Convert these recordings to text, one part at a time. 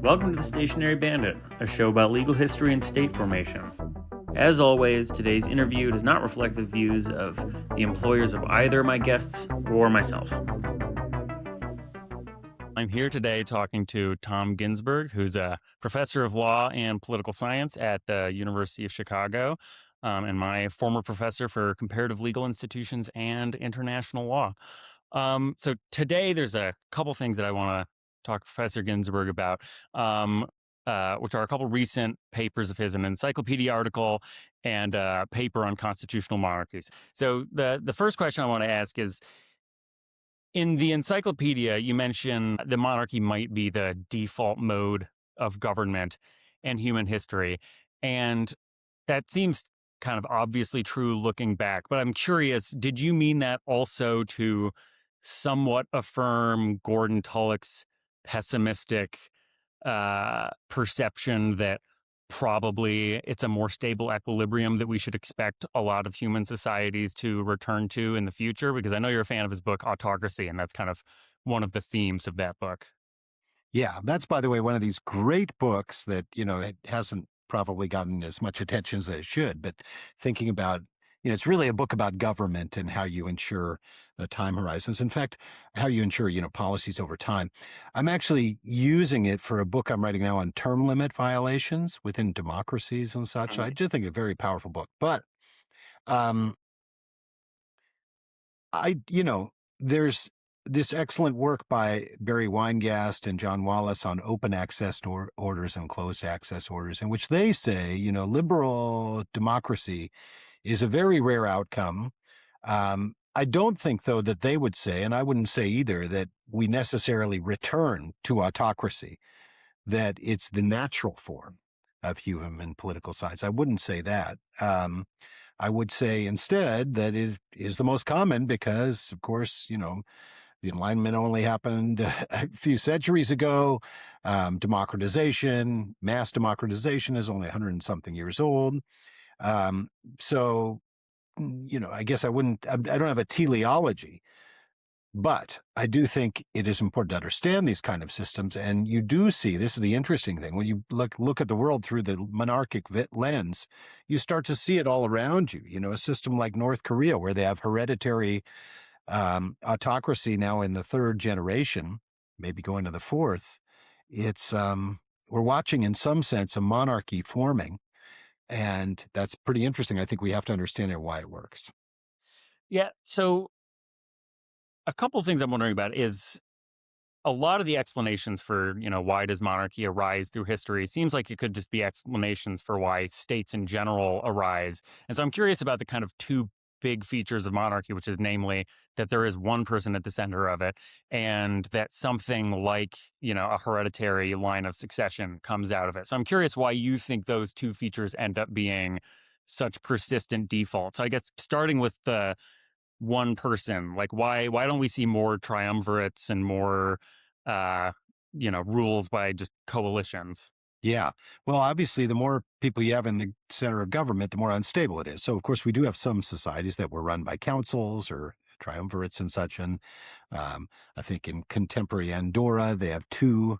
Welcome to The Stationary Bandit, a show about legal history and state formation. As always, today's interview does not reflect the views of the employers of either my guests or myself. I'm here today talking to Tom Ginsburg, who's a professor of law and political science at the University of Chicago, and my former professor for comparative legal institutions and international law. So today there's a couple things that I want to talk to Professor Ginsburg about, which are a couple recent papers of his, an encyclopedia article and a paper on constitutional monarchies. So the first question I want to ask is, in the encyclopedia, you mention the monarchy might be the default mode of government and human history. And that seems kind of obviously true looking back. But I'm curious, did you mean that also to somewhat affirm Gordon Tullock's pessimistic perception that probably it's a more stable equilibrium that we should expect a lot of human societies to return to in the future? Because I know you're a fan of his book, Autocracy, and that's kind of one of the themes of that book. Yeah, that's, by the way, one of these great books that, it hasn't probably gotten as much attention as it should, but thinking about, it's really a book about government and how you ensure time horizons. In fact, how you ensure, policies over time. I'm actually using it for a book I'm writing now on term limit violations within democracies and such. I do think a very powerful book, but um, there's this excellent work by Barry Weingast and John Wallace on open access orders and closed access orders, in which they say, liberal democracy is a very rare outcome. I don't think, though, that they would say, and I wouldn't say either, that we necessarily return to autocracy, that it's the natural form of human and political science. I wouldn't say that. I would say instead that it is the most common because, of course, the Enlightenment only happened a few centuries ago. Mass democratization is only 100 and something years old. So, I guess I don't have a teleology, but I do think it is important to understand these kind of systems. And you do see, this is the interesting thing, when you look at the world through the monarchic lens, you start to see it all around you. A system like North Korea, where they have hereditary autocracy now in the third generation, maybe going to the fourth. It's we're watching, in some sense, a monarchy forming. And that's pretty interesting. I think we have to understand why it works. Yeah. So a couple of things I'm wondering about is a lot of the explanations for, why does monarchy arise through history seems like it could just be explanations for why states in general arise. And so I'm curious about the kind of two big features of monarchy, which is namely that there is one person at the center of it and that something like, a hereditary line of succession comes out of it. So I'm curious why you think those two features end up being such persistent defaults. So I guess starting with the one person, like why don't we see more triumvirates and more, rules by just coalitions? Yeah. Well, obviously, the more people you have in the center of government, the more unstable it is. So, of course, we do have some societies that were run by councils or triumvirates and such. And I think in contemporary Andorra, they have two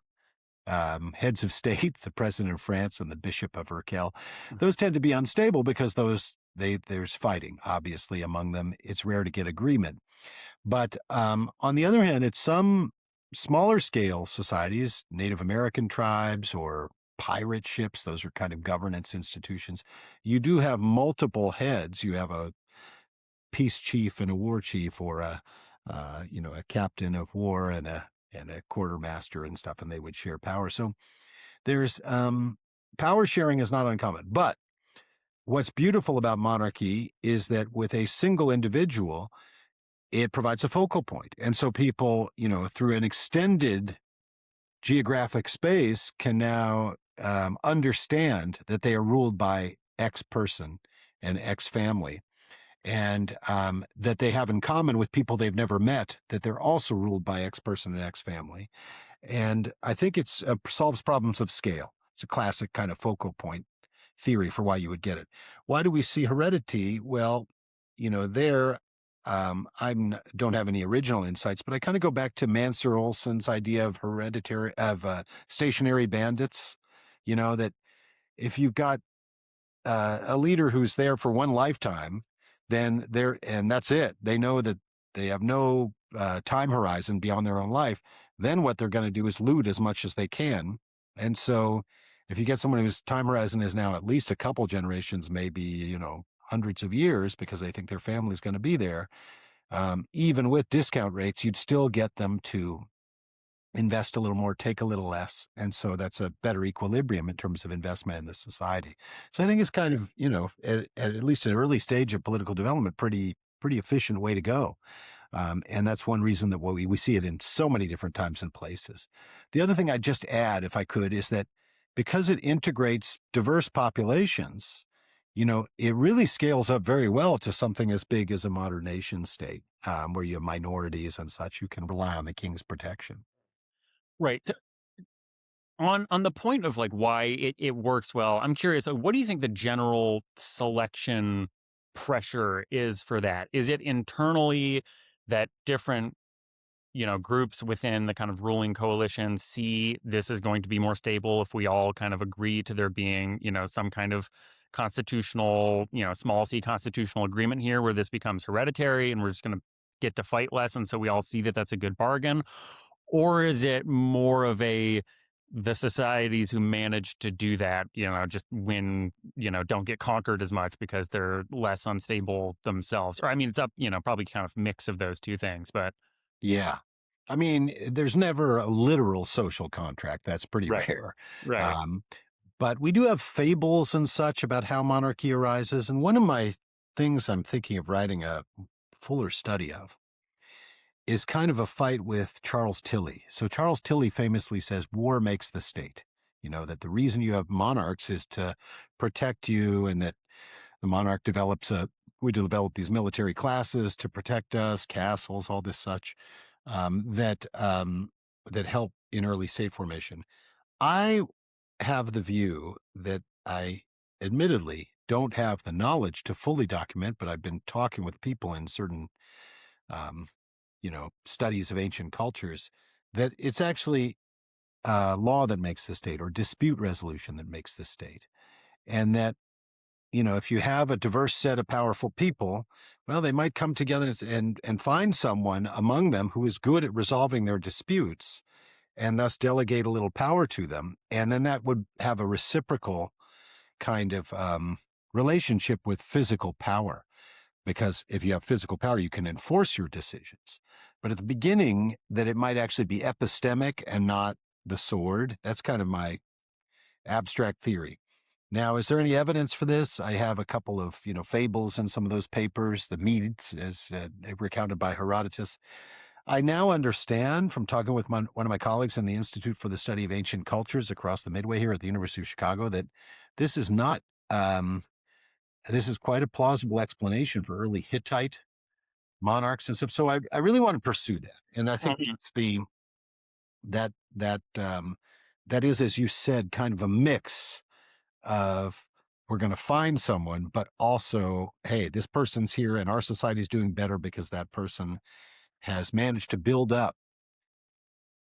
heads of state, the president of France and the bishop of Urkel. Those tend to be unstable because there's fighting, obviously, among them. It's rare to get agreement. But on the other hand, it's some smaller scale societies, Native American tribes or pirate ships, those are kind of governance institutions. You do have multiple heads. You have a peace chief and a war chief, or a captain of war and a quartermaster and stuff, and they would share power. So there's power sharing is not uncommon. But what's beautiful about monarchy is that with a single individual, it provides a focal point. And so people, through an extended geographic space can now understand that they are ruled by X person and X family, and that they have in common with people they've never met, that they're also ruled by X person and X family. And I think it solves problems of scale. It's a classic kind of focal point theory for why you would get it. Why do we see heredity? Well, there don't have any original insights, but I kind of go back to Mansur Olson's idea of stationary bandits. That if you've got a leader who's there for one lifetime, then and that's it. They know that they have no time horizon beyond their own life. Then what they're going to do is loot as much as they can. And so if you get someone whose time horizon is now at least a couple generations, maybe, hundreds of years, because they think their family is going to be there, even with discount rates, you'd still get them to invest a little more, take a little less. And so that's a better equilibrium in terms of investment in the society. So I think it's kind of, at least an early stage of political development, pretty efficient way to go. And that's one reason that we see it in so many different times and places. The other thing I'd just add, if I could, is that because it integrates diverse populations, it really scales up very well to something as big as a modern nation state, where you have minorities and such who can rely on the king's protection. Right. So on the point of like why it works well, I'm curious, what do you think the general selection pressure is for that? Is it internally that different groups within the kind of ruling coalition see this is going to be more stable if we all kind of agree to there being, some kind of constitutional, small c constitutional agreement here where this becomes hereditary and we're just going to get to fight less. And so we all see that that's a good bargain. Or is it more of the societies who manage to do that, just win, don't get conquered as much because they're less unstable themselves? Or I mean, it's up, probably kind of mix of those two things, but Yeah. I mean, there's never a literal social contract. That's pretty right, rare. right. Um, but we do have fables and such about how monarchy arises. And one of my things I'm thinking of writing a fuller study of is kind of a fight with Charles Tilly. So Charles Tilly famously says war makes the state. That the reason you have monarchs is to protect you, and that the monarch we develop these military classes to protect us, castles, all this such, that help in early state formation. I have the view that I admittedly don't have the knowledge to fully document, but I've been talking with people in certain, um, studies of ancient cultures, that it's actually law that makes the state, or dispute resolution that makes the state. And that, if you have a diverse set of powerful people, well, they might come together and find someone among them who is good at resolving their disputes, and thus delegate a little power to them. And then that would have a reciprocal kind of relationship with physical power, because if you have physical power, you can enforce your decisions. But at the beginning, that it might actually be epistemic and not the sword. That's kind of my abstract theory. Now, is there any evidence for this? I have a couple of, fables in some of those papers, the Medes, as recounted by Herodotus. I now understand from talking with one of my colleagues in the Institute for the Study of Ancient Cultures across the Midway here at the University of Chicago that this is not, this is quite a plausible explanation for early Hittite monarchs and stuff. So I really want to pursue that. And I think Mhm. it's that, that is, as you said, kind of a mix of, we're going to find someone, but also, hey, this person's here and our society is doing better because that person has managed to build up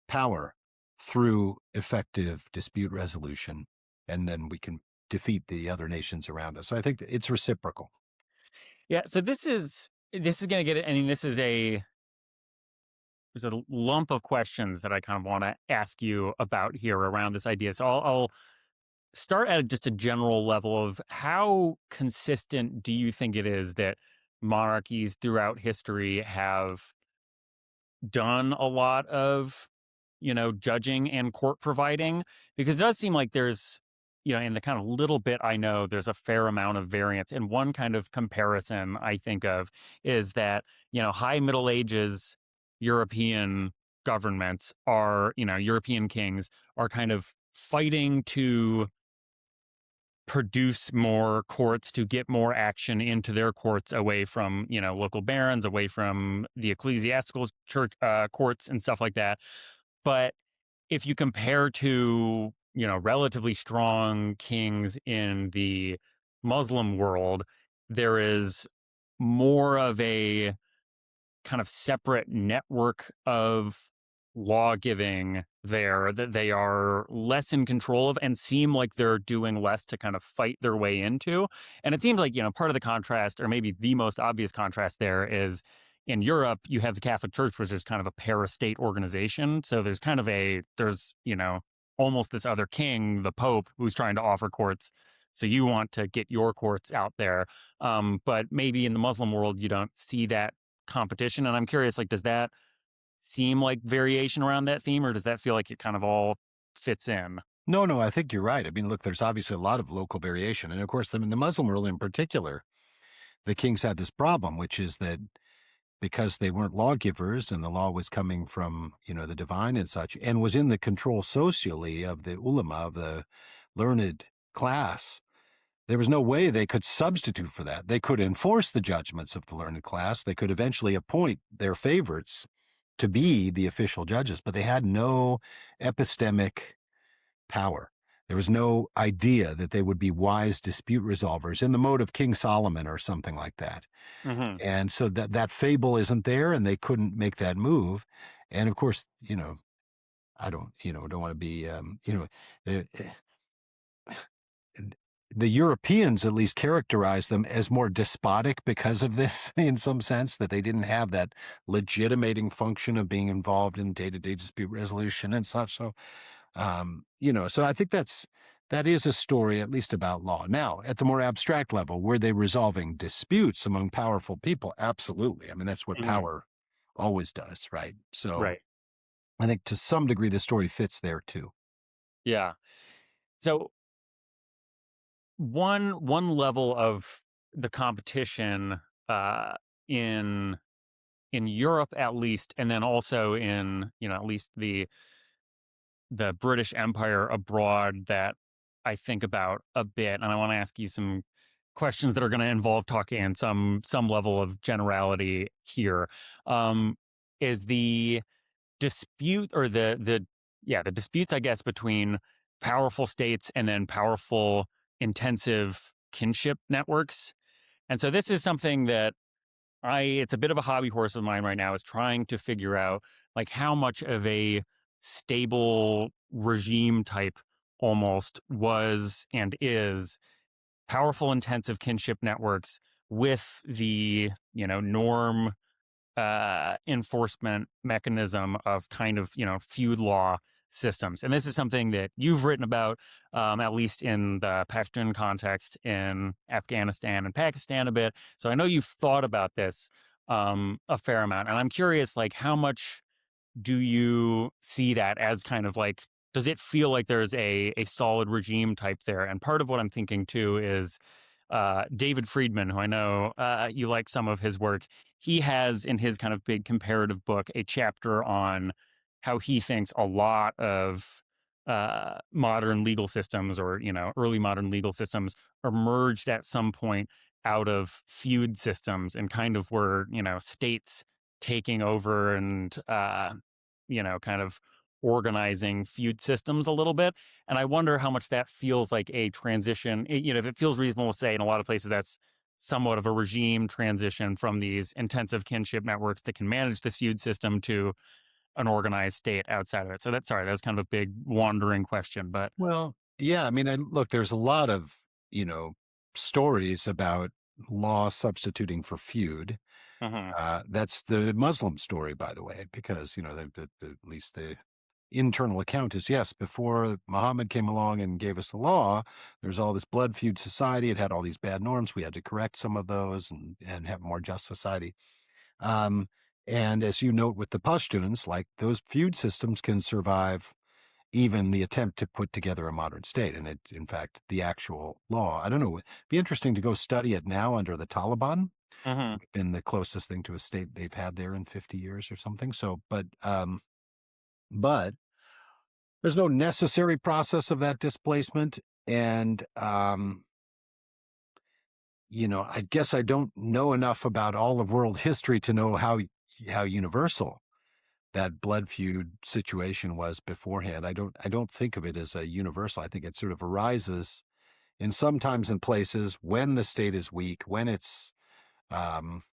power through effective dispute resolution, and then we can defeat the other nations around us. So I think that it's reciprocal. Yeah. So this is going to get it. I mean, there's a lump of questions that I kind of want to ask you about here around this idea. So I'll start at just a general level of how consistent do you think it is that monarchies throughout history have done a lot of, judging and court providing? Because it does seem like there's, in the kind of little bit I know, there's a fair amount of variance. And one kind of comparison I think of is that, high Middle Ages European governments are, European kings are kind of fighting to produce more courts, to get more action into their courts away from local barons, away from the ecclesiastical church courts and stuff like that. But if you compare to relatively strong kings in the Muslim world, there is more of a kind of separate network of law giving there that they are less in control of and seem like they're doing less to kind of fight their way into. And it seems like, part of the contrast, or maybe the most obvious contrast there, is in Europe, you have the Catholic Church, which is kind of a parastate organization. So there's almost this other king, the Pope, who's trying to offer courts. So you want to get your courts out there. But maybe in the Muslim world, you don't see that competition. And I'm curious, like, does that seem like variation around that theme, or does that feel like it kind of all fits in? No, no, I think you're right. I mean, look, there's obviously a lot of local variation. And of course, in the Muslim world in particular, the kings had this problem, which is that because they weren't lawgivers and the law was coming from, the divine and such, and was in the control socially of the ulama, of the learned class, there was no way they could substitute for that. They could enforce the judgments of the learned class. They could eventually appoint their favorites to be the official judges, but they had no epistemic power. There was no idea that they would be wise dispute resolvers in the mode of King Solomon or something like that. Hmm. And so that fable isn't there, and they couldn't make that move. And of course, I don't want to be, the, the Europeans at least characterize them as more despotic because of this, in some sense, that they didn't have that legitimating function of being involved in day-to-day dispute resolution and such. So, so I think that is a story, at least about law. Now, at the more abstract level, were they resolving disputes among powerful people? Absolutely. I mean, that's what Hmm. power always does, right? So Right. I think to some degree the story fits there too. Yeah. So one level of the competition uh, in in Europe, at least, and then also in at least the British Empire abroad, that I think about a bit, and I want to ask you some questions that are going to involve talking in some level of generality here. Um, is the dispute, or the disputes, I guess, between powerful states and then powerful intensive kinship networks. And so this is something that it's a bit of a hobby horse of mine right now, is trying to figure out like how much of a stable regime type almost was and is powerful intensive kinship networks with the norm enforcement mechanism of kind of feud law systems. And this is something that you've written about, at least in the Pashtun context in Afghanistan and Pakistan a bit. So I know you've thought about this a fair amount, and I'm curious, like, how much do you see that as kind of like, does it feel like there's a solid regime type there? And part of what I'm thinking too is David Friedman, who I know you like some of his work. He has in his kind of big comparative book a chapter on how he thinks a lot of modern legal systems, or early modern legal systems, emerged at some point out of feud systems, and kind of were states taking over and kind of organizing feud systems a little bit. And I wonder how much that feels like a transition. If it feels reasonable to say in a lot of places that's somewhat of a regime transition from these intensive kinship networks that can manage this feud system to an organized state outside of it. So that was kind of a big wandering question, but Well, yeah, I mean, look, there's a lot of, you know, stories about law substituting for feud. mhm. That's the Muslim story, by the way, because, at least the internal account is, yes, before Muhammad came along and gave us the law, there's all this blood feud society. It had all these bad norms. We had to correct some of those and have a more just society. Um, and as you note with the Pashtuns, like those feud systems can survive even the attempt to put together a modern state. And in fact, the actual law, I don't know, it'd be interesting to go study it now under the Taliban. Mhm. Been the closest thing to a state they've had there in 50 years or something. So, but there's no necessary process of that displacement. And, I guess I don't know enough about all of world history to know how universal that blood feud situation was beforehand. I don't think of it as a universal. I think it sort of arises in sometimes in places when the state is weak, when it's, um,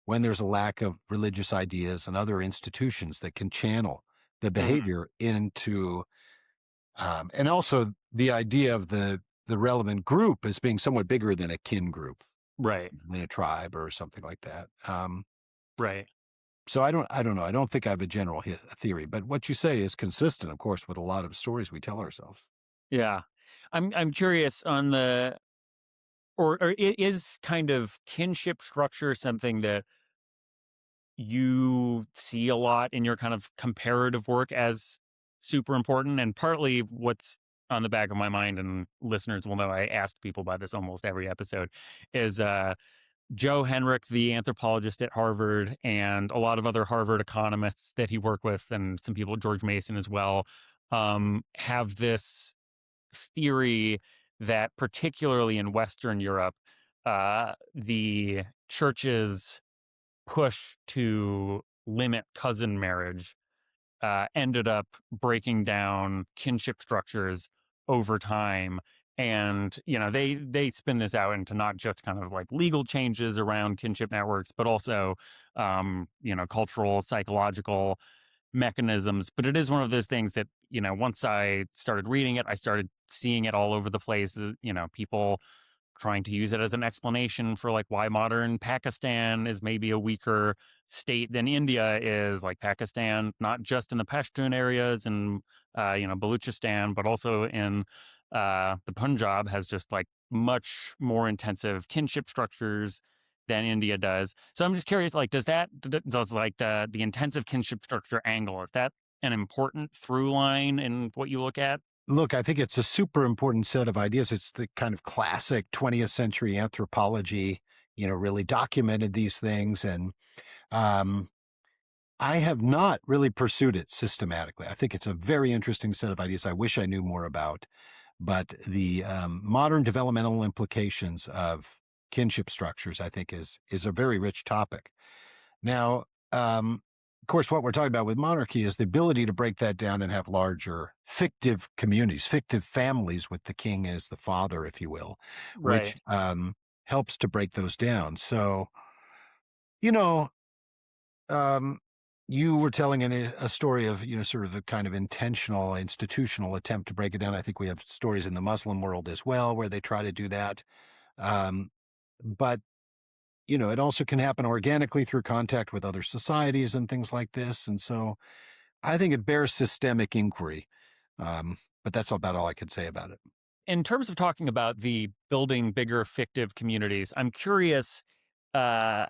when there's a lack of religious ideas and other institutions that can channel the Mhm. behavior into, and also the idea of the relevant group as being somewhat bigger than a kin group, Right. in a tribe or something like that. Right. So I don't know. I don't think I have a general theory, but what you say is consistent, of course, with a lot of stories we tell ourselves. Yeah. I'm curious on the or is kind of kinship structure something that you see a lot in your kind of comparative work as super important? And partly what's on the back of my mind, and listeners will know I ask people about this almost every episode, is Joe Henrich, the anthropologist at Harvard, and a lot of other Harvard economists that he worked with, and some people, George Mason as well, have this theory that particularly in Western Europe, the church's push to limit cousin marriage ended up breaking down kinship structures over time. And they spin this out into not just kind of like legal changes around kinship networks, but also cultural, psychological mechanisms. But it is one of those things that once I started reading it, I started seeing it all over the place. People trying to use it as an explanation for like why modern Pakistan is maybe a weaker state than India is. Like Pakistan, not just in the Pashtun areas and Baluchistan, but also in the Punjab, has just like much more intensive kinship structures than India does. So I'm just curious, like, does like the intensive kinship structure angle, is that an important through line in what you look at? Look, I think it's a super important set of ideas. It's the kind of classic 20th century anthropology, really documented these things. And um, I have not really pursued it systematically. I think it's a very interesting set of ideas I wish I knew more about. But the modern developmental implications of kinship structures, I think, is a very rich topic. Now, of course, what we're talking about with monarchy is the ability to break that down and have larger fictive communities, fictive families with the king as the father, if you will, Right. which helps to break those down. So, you know, um, you were telling a story of, sort of a kind of intentional institutional attempt to break it down. I think we have stories in the Muslim world as well where they try to do that. Um, but it also can happen organically through contact with other societies and things like this. And so I think it bears systemic inquiry. But that's about all I could say about it. In terms of talking about the building bigger fictive communities, I'm curious uh,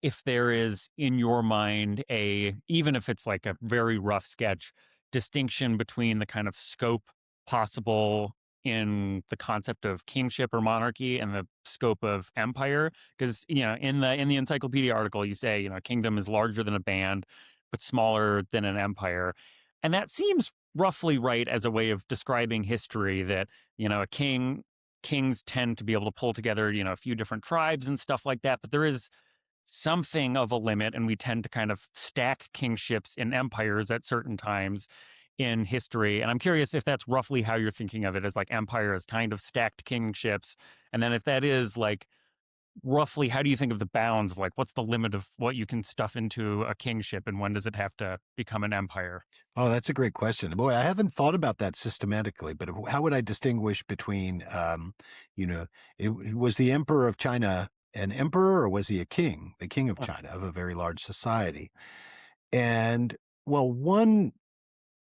if there is in your mind even if it's like a very rough sketch, distinction between the kind of scope possible in the concept of kingship or monarchy and the scope of empire. Because in the encyclopedia article you say a kingdom is larger than a band but smaller than an empire, and that seems roughly right as a way of describing history, that a kings tend to be able to pull together a few different tribes and stuff like that, but there is something of a limit, and we tend to kind of stack kingships in empires at certain times in history. And I'm curious if that's roughly how you're thinking of it, as like empire as kind of stacked kingships. And then if that is like roughly, how do you think of the bounds of like what's the limit of what you can stuff into a kingship, and when does it have to become an empire? Oh, that's a great question. Boy, I haven't thought about that systematically, but how would I distinguish between, you know, was the emperor of China an emperor or was he a king, the king of China of a very large society? And well,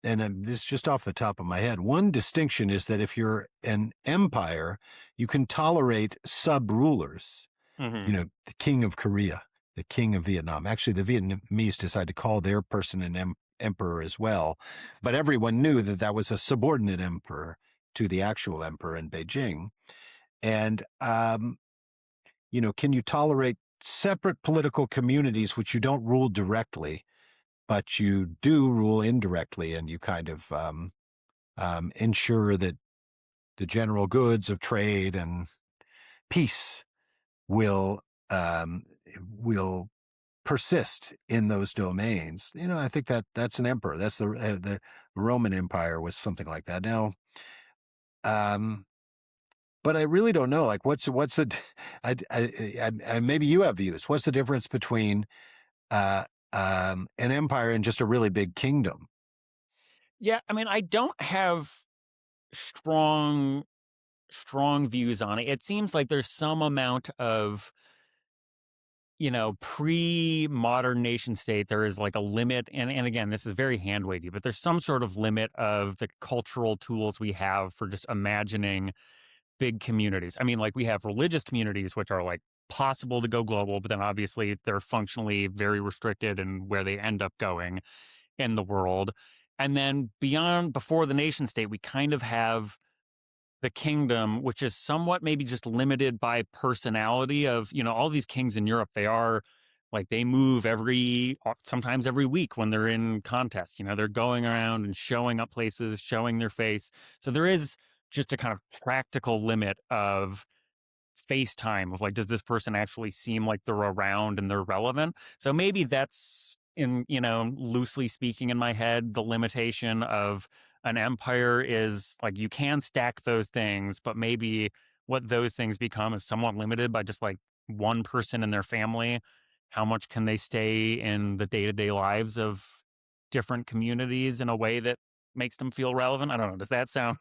this is just off the top of my head, one distinction is that if you're an empire, you can tolerate sub rulers, Mm-hmm. the king of Korea, the king of Vietnam. Actually, the Vietnamese decided to call their person an emperor as well, but everyone knew that that was a subordinate emperor to the actual emperor in Beijing. And can you tolerate separate political communities which you don't rule directly, but you do rule indirectly, and you kind of ensure that the general goods of trade and peace will um, will persist in those domains. I think that that's an emperor. That's the Roman Empire was something like that. Now, um, but I really don't know. Like, what's the? Maybe you have views. What's the difference between uh, an empire and just a really big kingdom? Yeah, I mean, I don't have strong strong views on it. It seems like there's some amount of, pre-modern nation state, there is like a limit, and again, this is very hand wavy, but there's some sort of limit of the cultural tools we have for just imagining big communities. I mean, like, we have religious communities which are like possible to go global, but then obviously they're functionally very restricted in where they end up going in the world. And then beyond, before the nation state, we kind of have the kingdom, which is somewhat maybe just limited by personality of, all these kings in Europe. They are like, they move sometimes every week when they're in contest. They're going around and showing up places, showing their face. So there is just a kind of practical limit of FaceTime of, like, does this person actually seem like they're around and they're relevant? So maybe that's, in, loosely speaking, in my head, the limitation of an empire is like, you can stack those things, but maybe what those things become is somewhat limited by just like one person in their family. How much can they stay in the day-to-day lives of different communities in a way that makes them feel relevant? I don't know. Does that sound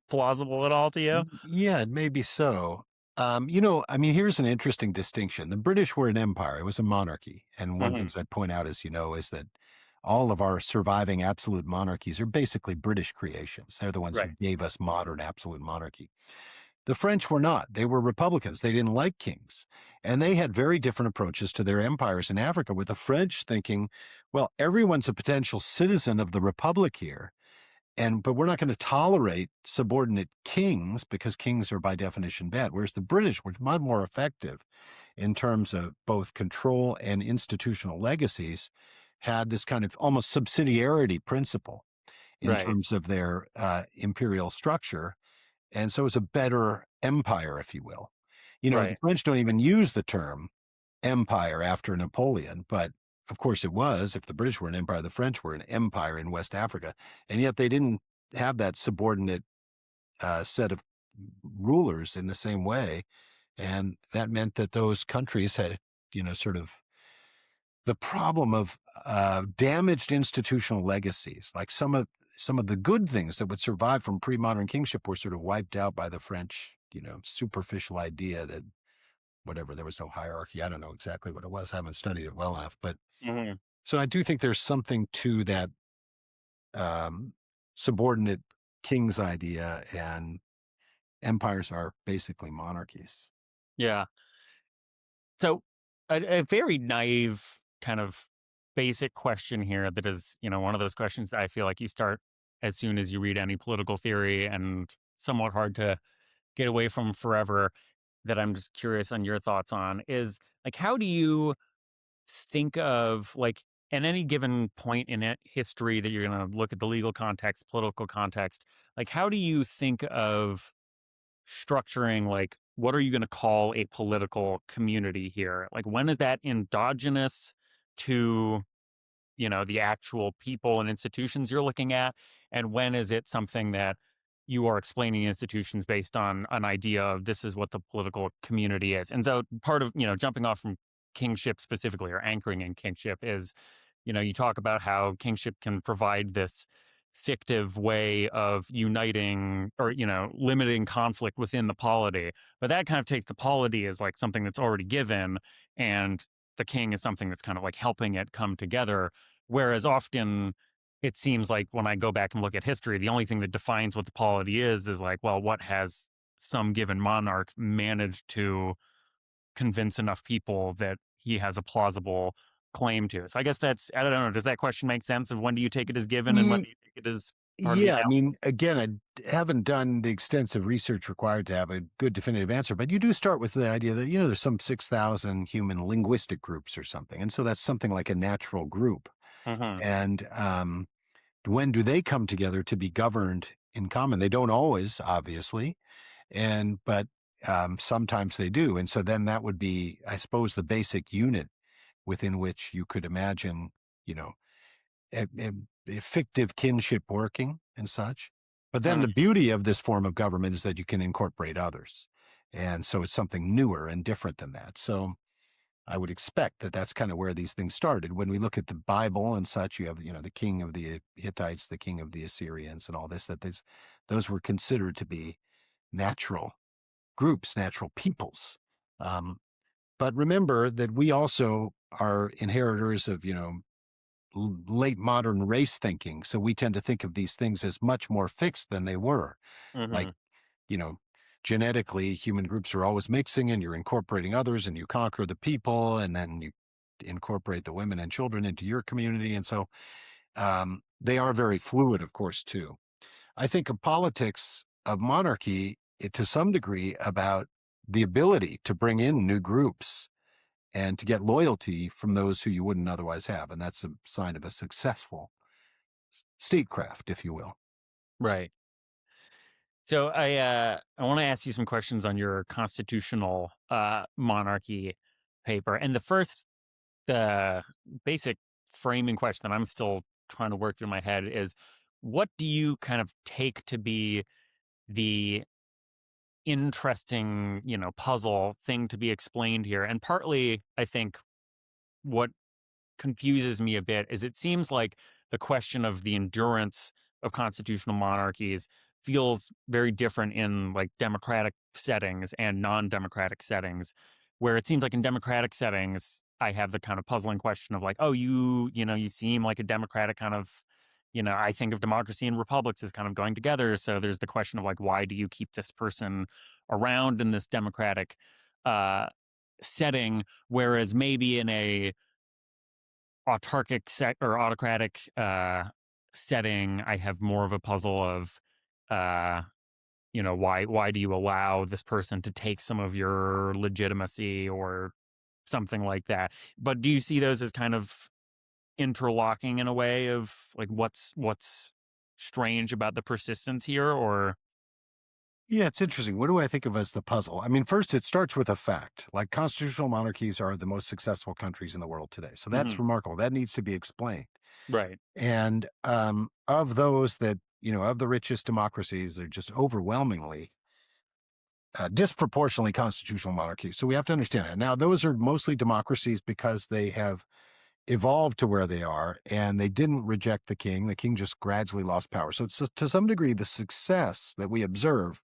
plausible at all to you? Yeah, maybe so. I mean, here's an interesting distinction. The British were an empire; it was a monarchy. And one of the Hmm. things I'd point out, as you know, is that all of our surviving absolute monarchies are basically British creations. They're the ones who Right. gave us modern absolute monarchy. The French were not. They were republicans. They didn't like kings. And they had very different approaches to their empires in Africa, with the French thinking, well, everyone's a potential citizen of the republic here. But we're not going to tolerate subordinate kings because kings are by definition bad. Whereas the British were much more effective in terms of both control and institutional legacies, had this kind of almost subsidiarity principle in Right. terms of their imperial structure, and so it's a better empire, if you will. The Right. French don't even use the term empire after Napoleon, but of course it was. If the British were an empire, the French were an empire in West Africa, and yet they didn't have that subordinate set of rulers in the same way, and that meant that those countries had, sort of the problem of damaged institutional legacies. Like some of the good things that would survive from pre-modern kingship were sort of wiped out by the French, superficial idea that whatever, there was no hierarchy. I don't know exactly what it was. I haven't studied it well enough, but Mhm. so I do think there's something to that um, subordinate king's idea, and empires are basically monarchies. Yeah. So, a very naive, kind of basic question here that is, one of those questions that I feel like you start as soon as you read any political theory, and somewhat hard to get away from forever, that I'm just curious on your thoughts on, is like, how do you think of, like, at any given point in history that you're going to look at the legal context, political context, like, how do you think of structuring, like, what are you going to call a political community here? Like, when is that endogenous to, the actual people and institutions you're looking at? And when is it something that you are explaining institutions based on an idea of, this is what the political community is? And so part of, jumping off from kingship specifically, or anchoring in kingship, is, you talk about how kingship can provide this fictive way of uniting, or, limiting conflict within the polity. But that kind of takes the polity as like something that's already given, and the king is something that's kind of like helping it come together. Whereas often it seems like, when I go back and look at history, the only thing that defines what the polity is like, well, what has some given monarch managed to convince enough people that he has a plausible claim to? So I guess that's, I don't know, does that question make sense, of when do you take it as given and when Ye- do you take it as part of the Yeah, I analysis? mean, again, haven't done the extensive research required to have a good definitive answer, but you do start with the idea that, there's some 6,000 human linguistic groups or something. And so that's something like a natural group. Hmm. And when do they come together to be governed in common? They don't always, obviously, but sometimes they do. And so then that would be, I suppose, the basic unit within which you could imagine, you know, a fictive kinship working and such. But then the beauty of this form of government is that you can incorporate others. And so it's something newer and different than that. So I would expect that that's kind of where these things started. When we look at the Bible and such, you have, the king of the Hittites, the king of the Assyrians, and all this, those were considered to be natural groups, natural peoples. Um, but remember that we also are inheritors of, late modern race thinking. So we tend to think of these things as much more fixed than they were. Like, Mm-hmm. you know, genetically, human groups are always mixing and you're incorporating others and you conquer the people and then you incorporate the women and children into your community. And so they are very fluid, of course, too. I think of politics of monarchy to some degree about the ability to bring in new groups and to get loyalty from those who you wouldn't otherwise have. And that's a sign of a successful statecraft, if you will. Right. So I want to ask you some questions on your constitutional monarchy paper. And the basic framing question that I'm still trying to work through my head is, what do you kind of take to be the interesting, puzzle thing to be explained here? And partly, I think what confuses me a bit is it seems like the question of the endurance of constitutional monarchies feels very different in like democratic settings and non-democratic settings, where it seems like in democratic settings I have the kind of puzzling question of like, oh, you seem like a democratic kind of, I think of democracy and republics as kind of going together, so there's the question of like, why do you keep this person around in this democratic uh setting, whereas maybe in a autarkic set or autocratic setting, I have more of a puzzle of, uh, why do you allow this person to take some of your legitimacy or something like that? But do you see those as kind of interlocking in a way of like what's strange about the persistence here, or Yeah, it's interesting. What do I think of as the puzzle? I mean, first, it starts with a fact. Like constitutional monarchies are the most successful countries in the world today. So that's Mhm. remarkable. That needs to be explained. Right, And of those that, of the richest democracies, they're just overwhelmingly, disproportionately constitutional monarchies. So we have to understand that. Now, those are mostly democracies because they have evolved to where they are and they didn't reject the king. The king just gradually lost power. So it's, to some degree, the success that we observe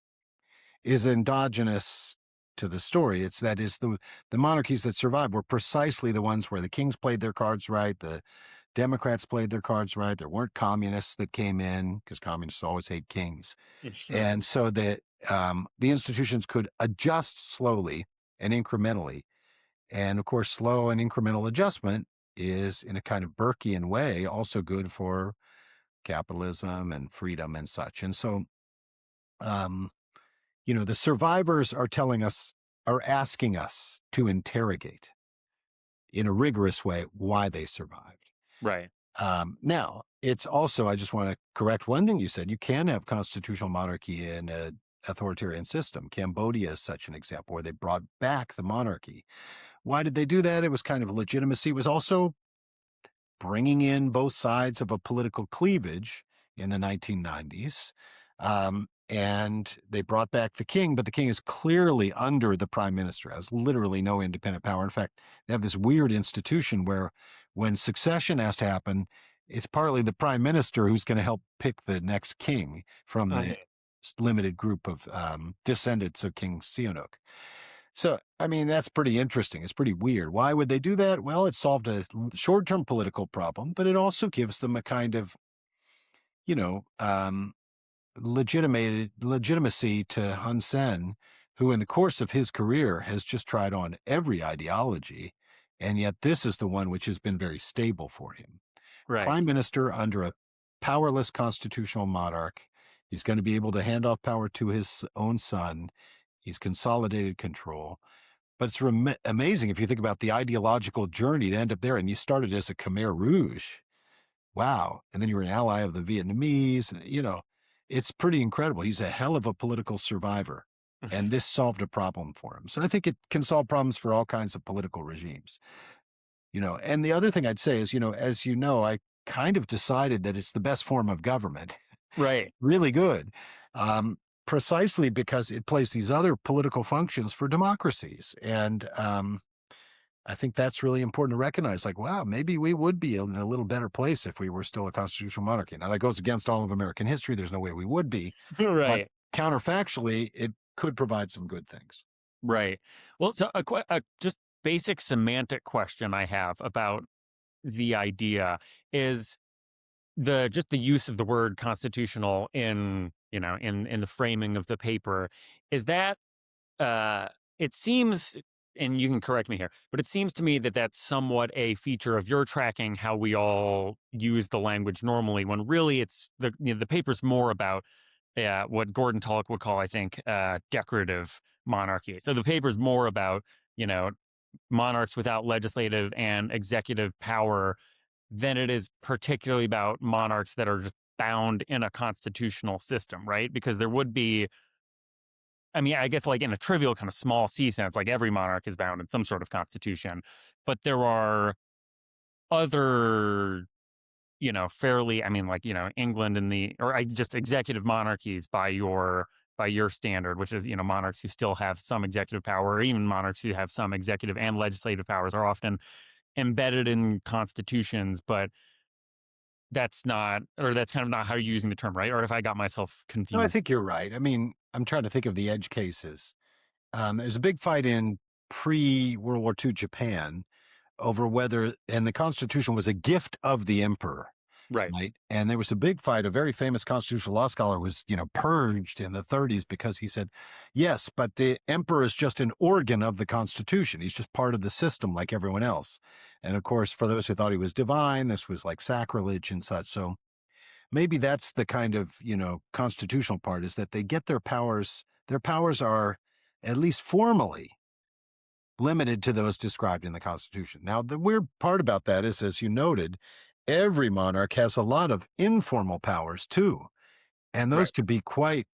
is endogenous to the story. It's that is the monarchies that survived were precisely the ones where the kings played their cards right, the Democrats played their cards right. There weren't communists that came in because communists always hate kings, and so the institutions could adjust slowly and incrementally. And of course, slow and incremental adjustment is, in a kind of Burkean way, also good for capitalism and freedom and such. And so, um, the survivors are asking us to interrogate in a rigorous way why they survived. right, Now, it's also, I just want to correct one thing you said. You can have constitutional monarchy in an authoritarian system. Cambodia is such an example where they brought back the monarchy. Why did they do that? It was kind of legitimacy. It was also bringing in both sides of a political cleavage in the 1990s. And they brought back the king, but the king is clearly under the prime minister, has literally no independent power. In fact, they have this weird institution where when succession has to happen, it's partly the prime minister who's going to help pick the next king from the limited group of descendants of King Sihanouk. So, I mean, that's pretty interesting. It's pretty weird. Why would they do that? Well, it solved a short-term political problem, but it also gives them a kind of, you know, um, legitimacy to Hun Sen, who in the course of his career has just tried on every ideology, and yet this is the one which has been very stable for him. right. Prime minister under a powerless constitutional monarch. He's going to be able to hand off power to his own son. He's consolidated control. But it's amazing if you think about the ideological journey to end up there. And you started as a Khmer Rouge. Wow. And then you were an ally of the Vietnamese. And, it's pretty incredible. He's a hell of a political survivor. And this solved a problem for him. So I think it can solve problems for all kinds of political regimes. And the other thing I'd say is, as you know, I kind of decided that it's the best form of government. Right. Really good. Um, Precisely because it plays these other political functions for democracies. And I think that's really important to recognize. Like, wow, maybe we would be in a little better place if we were still a constitutional monarchy. Now, that goes against all of American history. There's no way we would be. But Right. counterfactually, it could provide some good things. Right. Well, so a just basic semantic question I have about the idea is the use of the word constitutional in, in the framing of the paper. Is that uh it seems, and you can correct me here, but it seems to me that that's somewhat a feature of your tracking how we all use the language normally, when really it's the paper's more about what Gordon Tullock would call, I think, decorative monarchy. So the paper's more about, you know, monarchs without legislative and executive power than it is particularly about monarchs that are just bound in a constitutional system, right? Because there would be, I mean, I guess like in a trivial kind of small c sense, like every monarch is bound in some sort of constitution, but there are other, fairly, I mean, like, England and or I just executive monarchies by your standard, which is, monarchs who still have some executive power, or even monarchs who have some executive and legislative powers are often embedded in constitutions, but that's kind of not how you're using the term, right? Or if I got myself No, I confused. think you're right. I mean, I'm trying to think of the edge cases. There's a big fight in pre World War II Japan over whether, and the Constitution was a gift of the emperor. Right. Right. And there was a big fight. A very famous constitutional law scholar was, purged in the 30s because he said, yes, but the emperor is just an organ of the Constitution. He's just part of the system like everyone else. And of course, for those who thought he was divine, this was like sacrilege and such. So maybe that's the kind of, constitutional part, is that they get their powers. Their powers are at least formally limited to those described in the Constitution. Now, the weird part about that is, as you noted, every monarch has a lot of informal powers too, and those Right. could be quite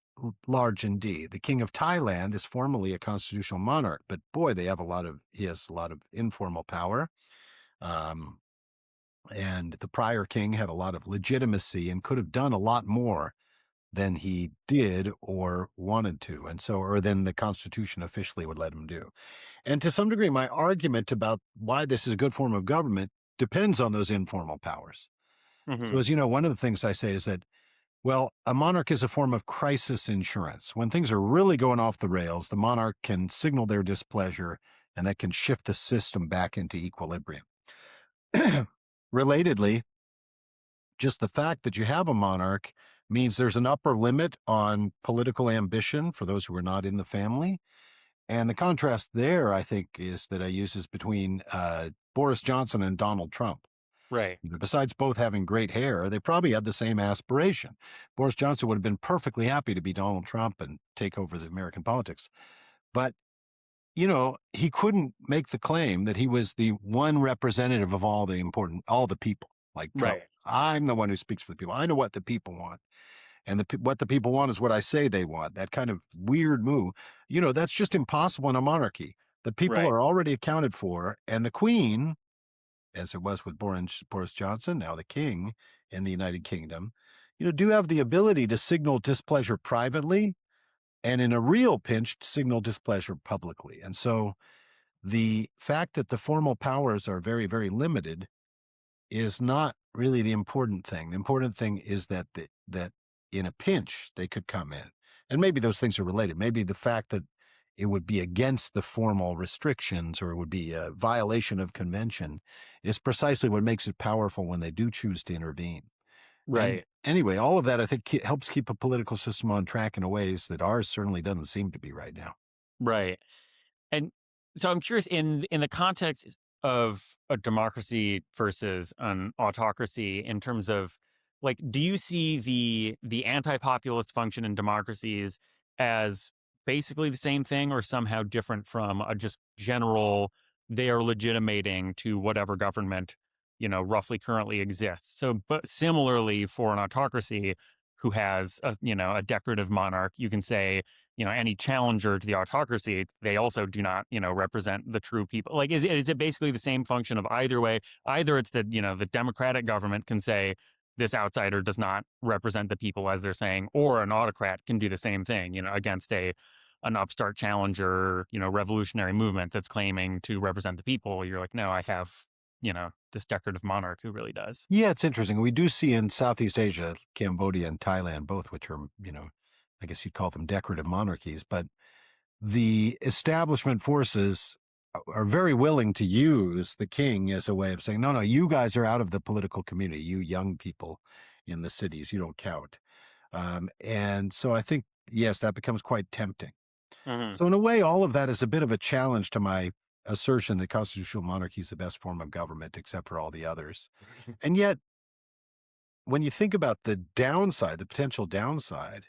large indeed. The King of Thailand is formally a constitutional monarch, but boy, he has a lot of informal power. Um, and the prior king had a lot of legitimacy and could have done a lot more than he did or wanted to, and so, or than the Constitution officially would let him do. And to some degree, my argument about why this is a good form of government depends on those informal powers. So, Hmm. as you know, one of the things I say is that, well, a monarch is a form of crisis insurance. When things are really going off the rails, the monarch can signal their displeasure, and that can shift the system back into equilibrium. Relatedly, just the fact that you have a monarch means there's an upper limit on political ambition for those who are not in the family. And the contrast there, I think, is that I use is between Boris Johnson and Donald Trump. Right. Besides both having great hair, they probably had the same aspiration. Boris Johnson would have been perfectly happy to be Donald Trump and take over the American politics. But, he couldn't make the claim that he was the one representative of all the people, like Trump. Right. I'm the one who speaks for the people. I know what the people want. And what the people want is what I say they want. That kind of weird move. That's just impossible in a monarchy. The people Right. are already accounted for, and the Queen, as it was with Boris Johnson, now the King in the United Kingdom, do have the ability to signal displeasure privately, and in a real pinch, signal displeasure publicly. And so the fact that the formal powers are very, very limited is not really the important thing. The important thing is that in a pinch they could come in, and maybe those things are related. Maybe the fact that it would be against the formal restrictions, or it would be a violation of convention, is precisely what makes it powerful when they do choose to intervene. And Right. anyway, all of that, I think, helps keep a political system on track in ways that ours certainly doesn't seem to be right now. Right. And so I'm curious, in the context of a democracy versus an autocracy, in terms of, like, do you see the anti-populist function in democracies as basically the same thing, or somehow different from a just general, they are legitimating to whatever government, roughly currently exists? So, but similarly for an autocracy who has a decorative monarch, you can say, any challenger to the autocracy, they also do not, represent the true people. Like, is it basically the same function of either way? Either it's that, the democratic government can say, this outsider does not represent the people as they're saying, or an autocrat can do the same thing, against an upstart challenger, revolutionary movement that's claiming to represent the people. You're like, no, I have, this decorative monarch who really does. Yeah, it's interesting. We do see in Southeast Asia, Cambodia and Thailand, both which are, I guess you'd call them decorative monarchies, but the establishment forces are very willing to use the king as a way of saying, no, no, you guys are out of the political community. You young people in the cities, you don't count. And so I think, yes, that becomes quite tempting. Hmm. So in a way, all of that is a bit of a challenge to my assertion that constitutional monarchy is the best form of government, except for all the others. And yet, when you think about the downside, the potential downside,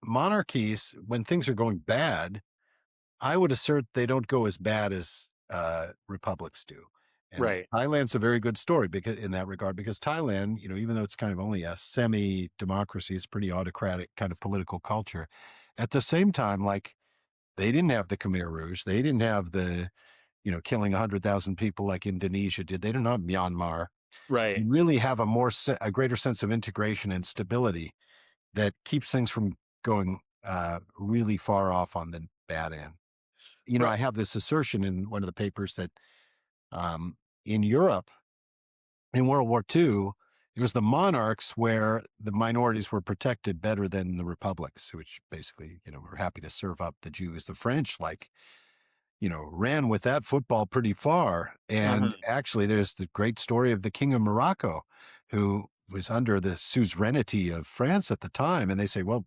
monarchies, when things are going bad, I would assert they don't go as bad as republics do. And Right. Thailand's a very good story because in that regard, because Thailand, even though it's kind of only a semi-democracy, it's pretty autocratic kind of political culture. At the same time, like they didn't have the Khmer Rouge, they didn't have the killing 100,000 people like Indonesia did. They didn't have Myanmar. Right. You really have a greater sense of integration and stability that keeps things from going really far off on the bad end. Right. I have this assertion in one of the papers that um, in Europe in World War II, it was the monarchs where the minorities were protected better than the republics, which basically, were happy to serve up the Jews. The French, like, ran with that football pretty far. And Hmm. actually, there's the great story of the King of Morocco, who was under the suzerainty of France at the time. And they say, well,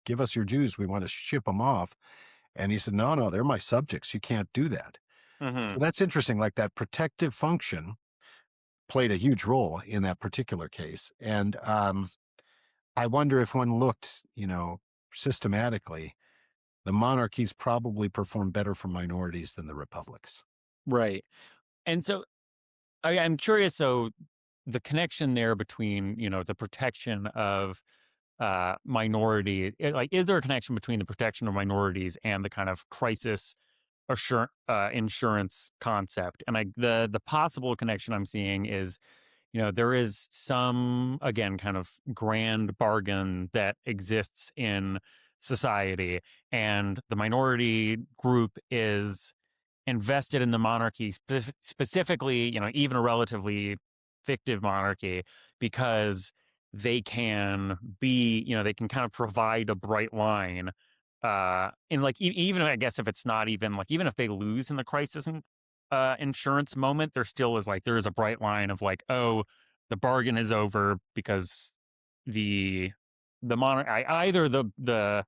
give us your Jews. We want to ship them off. And he said, no, no, they're my subjects. You can't do that. Hmm. So that's interesting. Like that protective function played a huge role in that particular case. And I wonder if one looked, systematically, the monarchies probably perform better for minorities than the republics. Right. And so I'm curious. So the connection there between, the protection of minority, like, is there a connection between the protection of minorities and the kind of crisis insurance concept? And the possible connection I'm seeing is, there is some, again, kind of grand bargain that exists in society, and the minority group is invested in the monarchy, specifically, even a relatively fictive monarchy, because they can be, they can kind of provide a bright line. And like, even I guess if it's not even like, even if they lose in the crisis and insurance moment, there still is like, there is a bright line of like, oh, the bargain is over because the monarch, either the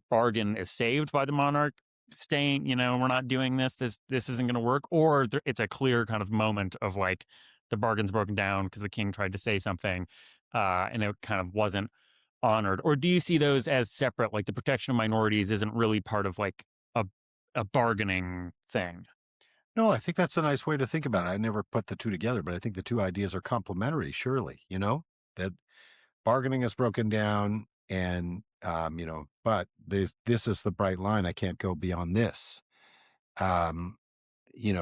bargain is saved by the monarch staying, we're not doing this isn't going to work, or it's a clear kind of moment of like the bargain's broken down because the king tried to say something and it kind of wasn't honored. Or do you see those as separate, like the protection of minorities isn't really part of like a bargaining thing? No, I think that's a nice way to think about it. I never put the two together, but I think the two ideas are complementary, surely, that bargaining is broken down and, but this is the bright line. I can't go beyond this. Um,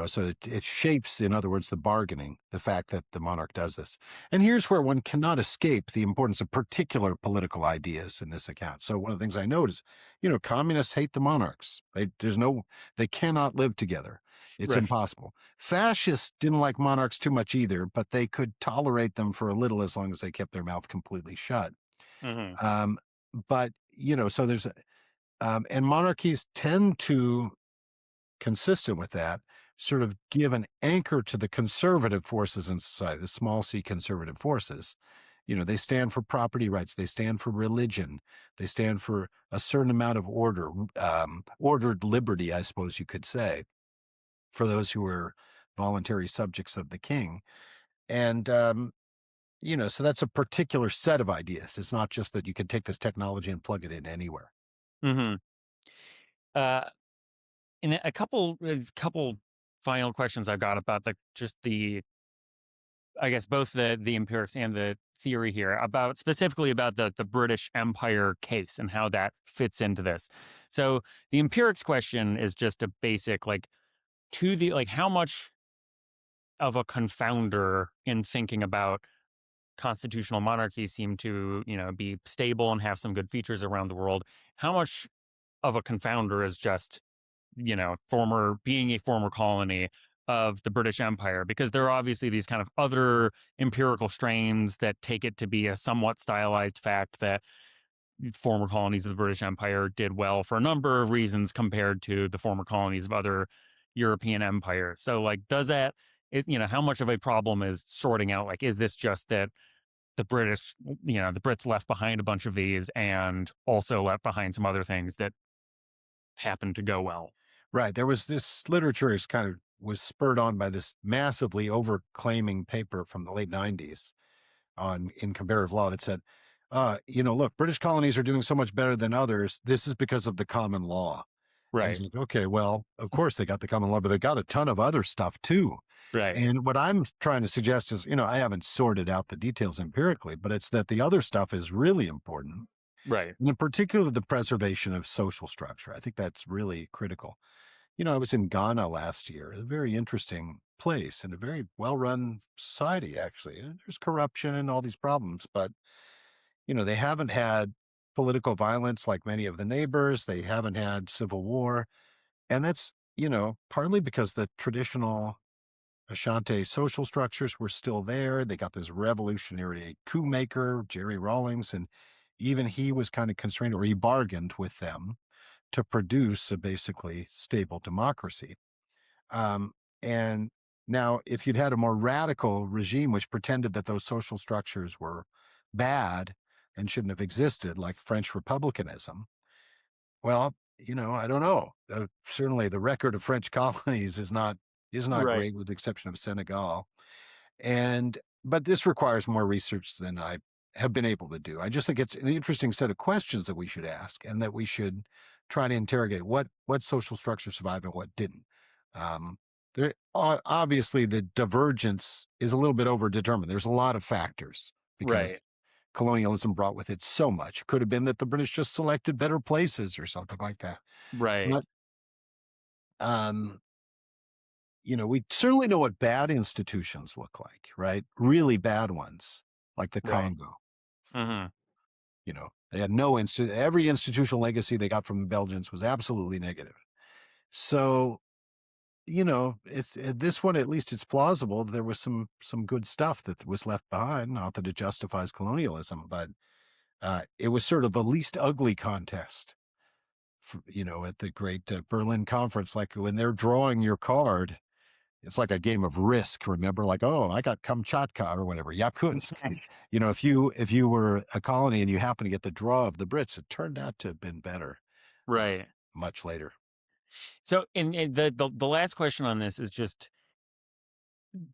so it shapes, in other words, the bargaining, the fact that the monarch does this. And here's where one cannot escape the importance of particular political ideas in this account. So one of the things I note is, communists hate the monarchs. They cannot live together. It's Right. impossible. Fascists didn't like monarchs too much either, but they could tolerate them for a little as long as they kept their mouth completely shut. Hmm. Um, but, so and monarchies tend to, consistent with that, sort of give an anchor to the conservative forces in society, the small c conservative forces. They stand for property rights, they stand for religion, they stand for a certain amount of order, ordered liberty, I suppose you could say, for those who are voluntary subjects of the king. And, so that's a particular set of ideas. It's not just that you can take this technology and plug it in anywhere. Hmm. uh and a couple final questions I've got about the I guess both the empirics and the theory here, about specifically about the British Empire case and how that fits into this. So the empirics question is just a basic, like, to the, like, how much of a confounder in thinking about constitutional monarchies seem to, be stable and have some good features around the world. How much of a confounder is just, former being a former colony of the British Empire? Because there are obviously these kind of other empirical strains that take it to be a somewhat stylized fact that former colonies of the British Empire did well for a number of reasons compared to the former colonies of other European empires. So, like, how much of a problem is sorting out, like, is this just that the British, the Brits left behind a bunch of these and also left behind some other things that happened to go well? Right. There was this literature is kind of was spurred on by this massively overclaiming paper from the late 90s on in comparative law that said, look, British colonies are doing so much better than others. This is because of the common law. And it's Right. like, okay, well, of course they got the common law, but they got a ton of other stuff too. Right. And what I'm trying to suggest is, I haven't sorted out the details empirically, but it's that the other stuff is really important. Right. And in particular, the preservation of social structure. I think that's really critical. I was in Ghana last year, a very interesting place and a very well run society, actually. And there's corruption and all these problems, but, they haven't had political violence like many of the neighbors. They haven't had civil war. And that's, partly because the traditional Ashanti social structures were still there. They got this revolutionary coup maker, Jerry Rawlings, and even he was kind of constrained or he bargained with them to produce a basically stable democracy. Um, and now, if you'd had a more radical regime which pretended that those social structures were bad and shouldn't have existed, like French republicanism, well, I don't know. Certainly, the record of French colonies is not Right. great, with the exception of Senegal. And but this requires more research than I have been able to do. I just think it's an interesting set of questions that we should ask, and that we should try to interrogate what social structure survived and what didn't. Um, obviously the divergence is a little bit overdetermined. There's a lot of factors Right. because colonialism brought with it so much. It could have been that the British just selected better places or something like that. Right. But um, we certainly know what bad institutions look like, right? Really bad ones, like the Right. Congo. Hmm. They had no every institutional legacy they got from the Belgians was absolutely negative. So, it's this one, at least it's plausible that there was some good stuff that was left behind. Not that it justifies colonialism, but it was sort of a least ugly contest. At the great Berlin conference, like when they're drawing your card, it's like a game of Risk, remember? Like, "Oh, I got Kamchatka," or whatever, Yakutsk. If you were a colony and you happen to get the draw of the Brits, it turned out to have been better, uh, Right. much later. So, and the last question on this is just,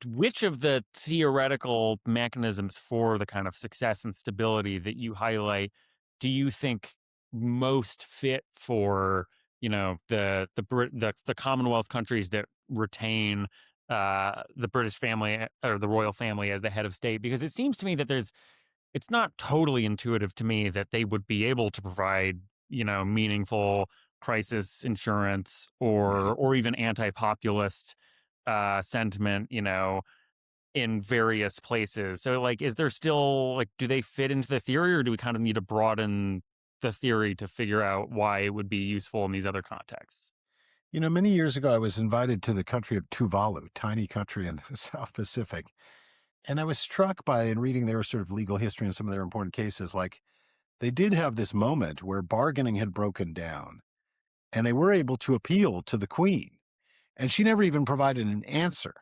which of the theoretical mechanisms for the kind of success and stability that you highlight do you think most fit for, the Commonwealth countries that retain the British family, or the royal family, as the head of state? Because it seems to me that it's not totally intuitive to me that they would be able to provide, meaningful crisis insurance, Yeah. or even anti-populist sentiment, in various places. So, like, is there still, like, do they fit into the theory, or do we kind of need to broaden the theory to figure out why it would be useful in these other contexts? Many years ago, I was invited to the country of Tuvalu, tiny country in the South Pacific. And I was struck by, in reading their sort of legal history and some of their important cases, like they did have this moment where bargaining had broken down and they were able to appeal to the queen. And she never even provided an answer.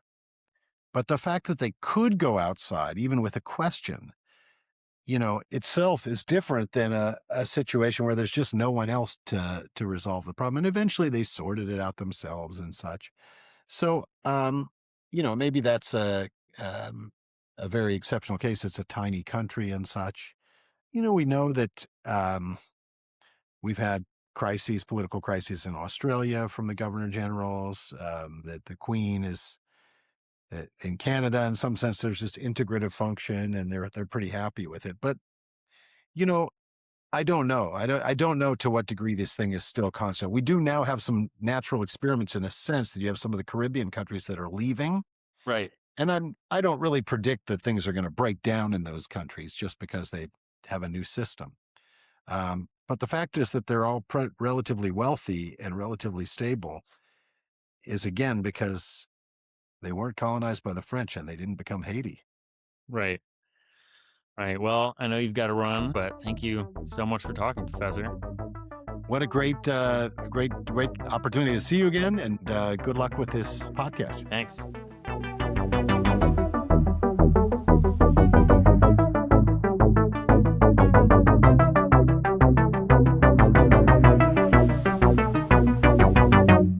But the fact that they could go outside, even with a question, itself is different than a situation where there's just no one else to resolve the problem. And eventually they sorted it out themselves and such. So, maybe that's a very exceptional case. It's a tiny country and such. We know that we've had crises, political crises in Australia from the governor generals, that the queen is in Canada. In some sense, there's this integrative function and they're pretty happy with it. But, you know, I don't know. I don't know to what degree this thing is still constant. We do now have some natural experiments in a sense that you have some of the Caribbean countries that are leaving. Right. And I don't really predict that things are going to break down in those countries just because they have a new system. But the fact is that they're all relatively wealthy and relatively stable is again because they weren't colonized by the French and they didn't become Haiti. Right. Right. Well, I know you've got to run, but thank you so much for talking, Professor. What a great opportunity to see you again, and good luck with this podcast. Thanks.